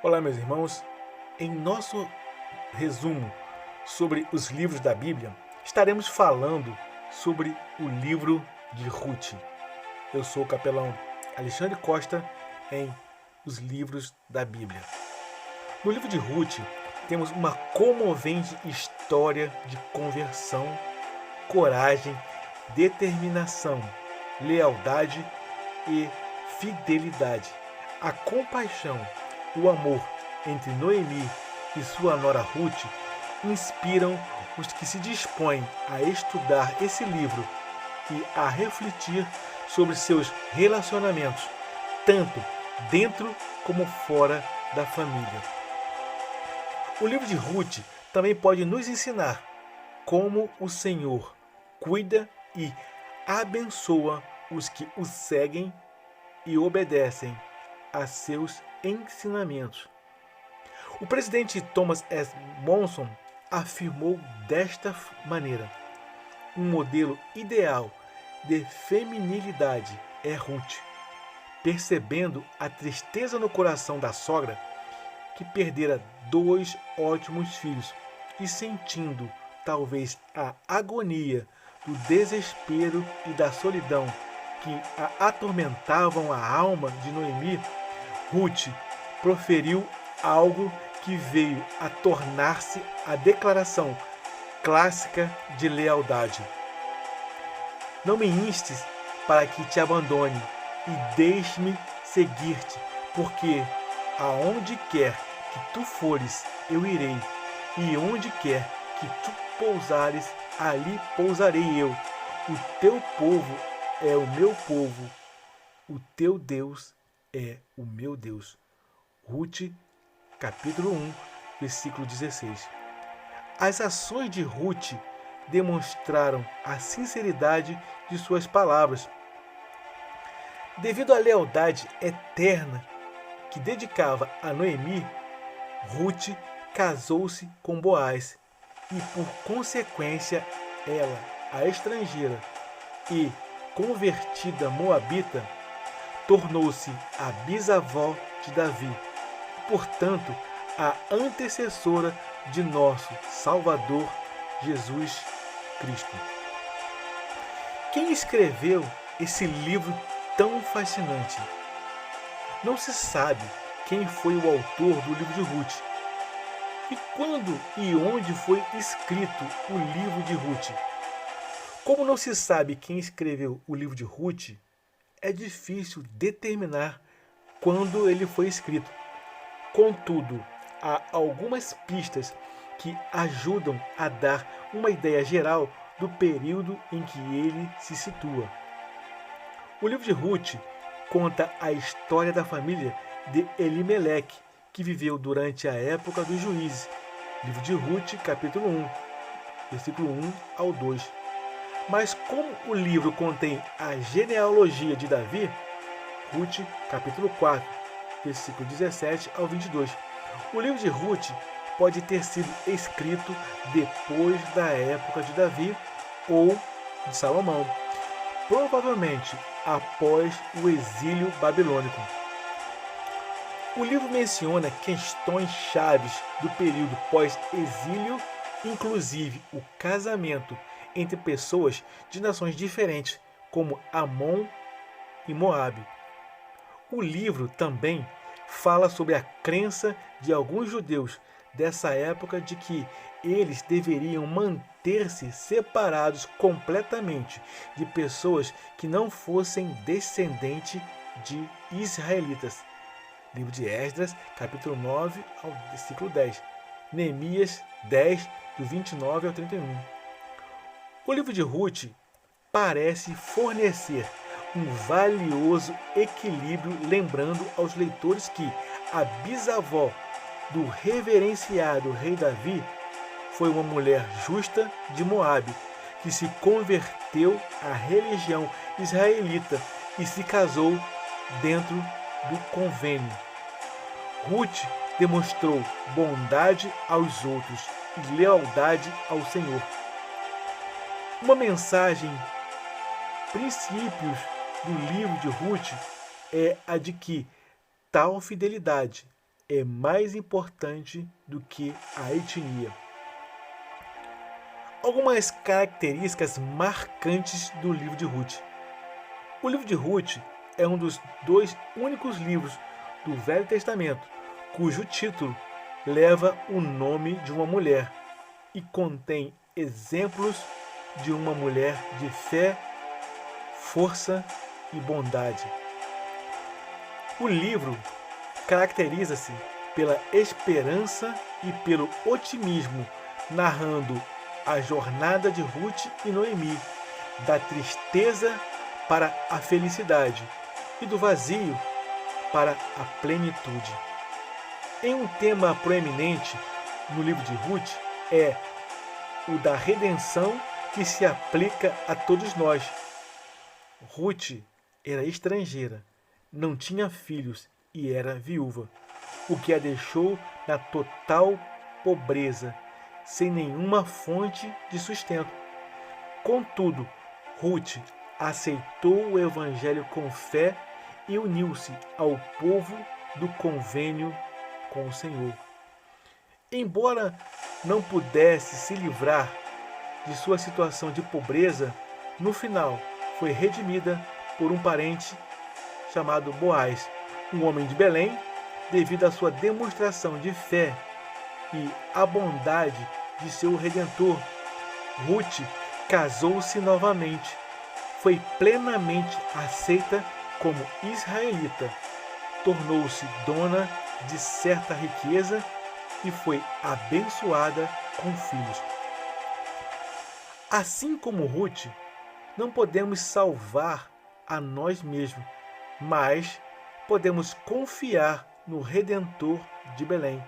Olá, meus irmãos. Em nosso resumo sobre os livros da Bíblia, estaremos falando sobre o livro de Ruth. Eu sou o capelão Alexandre Costa em Os Livros da Bíblia. No livro de Ruth, temos uma comovente história de conversão, coragem, determinação, lealdade e fidelidade. A compaixão, o amor entre Noemi e sua nora Ruth inspiram os que se dispõem a estudar esse livro e a refletir sobre seus relacionamentos, tanto dentro como fora da família. O livro de Ruth também pode nos ensinar como o Senhor cuida e abençoa os que o seguem e obedecem a seus ensinamentos. O presidente Thomas S. Monson afirmou desta maneira: um modelo ideal de feminilidade é Ruth, percebendo a tristeza no coração da sogra, que perdera 2 ótimos filhos, e sentindo talvez a agonia do desespero e da solidão que a atormentavam a alma de Noemi, Ruth proferiu algo que veio a tornar-se a declaração clássica de lealdade. Não me instes para que te abandone e deixe-me seguir-te, porque aonde quer que tu fores, eu irei, e onde quer que tu pousares, ali pousarei eu. O teu povo é o meu povo, o teu Deus é o meu Deus. Ruth, capítulo 1, versículo 16. As ações de Ruth demonstraram a sinceridade de suas palavras. Devido à lealdade eterna que dedicava a Noemi, Ruth casou-se com Boaz e, por consequência, ela, a estrangeira e convertida moabita, tornou-se a bisavó de Davi, portanto, a antecessora de nosso Salvador Jesus Cristo. Quem escreveu esse livro tão fascinante? Não se sabe quem foi o autor do livro de Ruth. E quando e onde foi escrito o livro de Ruth? Como não se sabe quem escreveu o livro de Ruth, é difícil determinar quando ele foi escrito. Contudo, há algumas pistas que ajudam a dar uma ideia geral do período em que ele se situa. O livro de Ruth conta a história da família de Elimeleque, que viveu durante a época dos juízes. Livro de Ruth, capítulo 1, versículo 1 ao 2. Mas como o livro contém a genealogia de Davi, Ruth, capítulo 4, versículo 17 ao 22. O livro de Ruth pode ter sido escrito depois da época de Davi ou de Salomão, provavelmente após o exílio babilônico. O livro menciona questões chaves do período pós-exílio, inclusive o casamento entre pessoas de nações diferentes, como Amon e Moabe. O livro também fala sobre a crença de alguns judeus dessa época de que eles deveriam manter-se separados completamente de pessoas que não fossem descendentes de israelitas. Livro de Esdras, capítulo 9 ao versículo 10. Neemias 10, do 29 ao 31. O livro de Ruth parece fornecer um valioso equilíbrio, lembrando aos leitores que a bisavó do reverenciado rei Davi foi uma mulher justa de Moabe, que se converteu à religião israelita e se casou dentro do convênio. Ruth demonstrou bondade aos outros e lealdade ao Senhor. Uma mensagem, princípios do livro de Ruth é a de que tal fidelidade é mais importante do que a etnia. Algumas características marcantes do livro de Ruth. O livro de Ruth é um dos dois únicos livros do Velho Testamento cujo título leva o nome de uma mulher e contém exemplos de uma mulher de fé, força e bondade. O livro caracteriza-se pela esperança e pelo otimismo, narrando a jornada de Ruth e Noemi, da tristeza para a felicidade e do vazio para a plenitude. Em um tema proeminente no livro de Ruth é o da redenção que se aplica a todos nós. Ruth era estrangeira, não tinha filhos e era viúva, o que a deixou na total pobreza, sem nenhuma fonte de sustento. Contudo, Ruth aceitou o evangelho com fé e uniu-se ao povo do convênio com o Senhor. Embora não pudesse se livrar de sua situação de pobreza, no final foi redimida por um parente chamado Boaz, um homem de Belém, devido à sua demonstração de fé e à bondade de seu Redentor. Ruth casou-se novamente, foi plenamente aceita como israelita, tornou-se dona de certa riqueza e foi abençoada com filhos. Assim como Ruth, não podemos salvar a nós mesmos, mas podemos confiar no Redentor de Belém,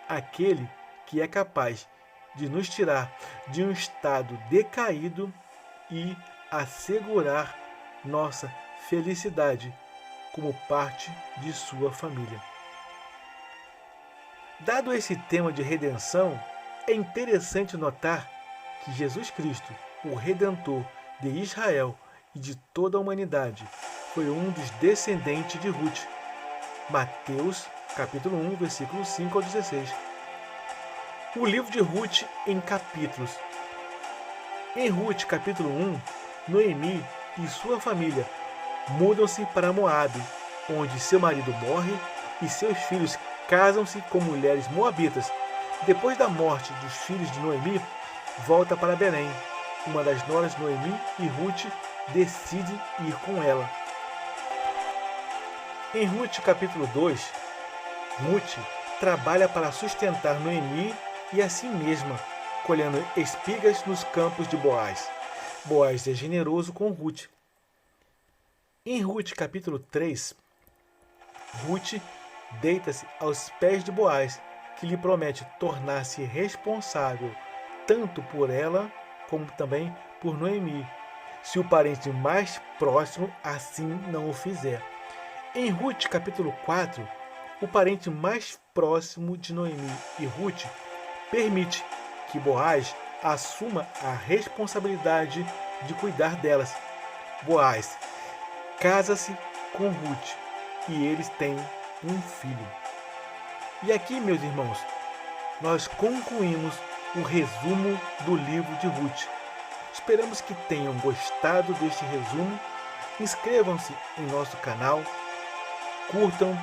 aquele que é capaz de nos tirar de um estado decaído e assegurar nossa felicidade como parte de sua família. Dado esse tema de redenção, é interessante notar que Jesus Cristo, o Redentor de Israel e de toda a humanidade, foi um dos descendentes de Ruth. Mateus, capítulo 1, versículo 5 ao 16. O livro de Ruth em capítulos. Em Ruth, capítulo 1, Noemi e sua família mudam-se para Moabe, onde seu marido morre e seus filhos casam-se com mulheres moabitas. Depois da morte dos filhos de Noemi, volta para Belém. Uma das noras, Noemi, e Ruth decide ir com ela. Em Ruth capítulo 2, Ruth trabalha para sustentar Noemi e a si mesma, colhendo espigas nos campos de Boaz. Boaz é generoso com Ruth. Em Ruth capítulo 3, Ruth deita-se aos pés de Boaz, que lhe promete tornar-se responsável tanto por ela como também por Noemi, se o parente mais próximo assim não o fizer. Em Ruth capítulo 4, o parente mais próximo de Noemi e Ruth permite que Boaz assuma a responsabilidade de cuidar delas. Boaz casa-se com Ruth e eles têm um filho. E aqui, meus irmãos, nós concluímos o resumo do livro de Ruth. Esperamos que tenham gostado deste resumo. Inscrevam-se em nosso canal, curtam,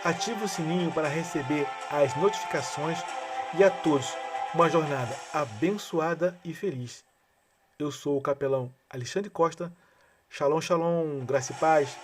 ativem o sininho para receber as notificações e a todos uma jornada abençoada e feliz. Eu sou o capelão Alexandre Costa. Shalom, shalom, graça e paz.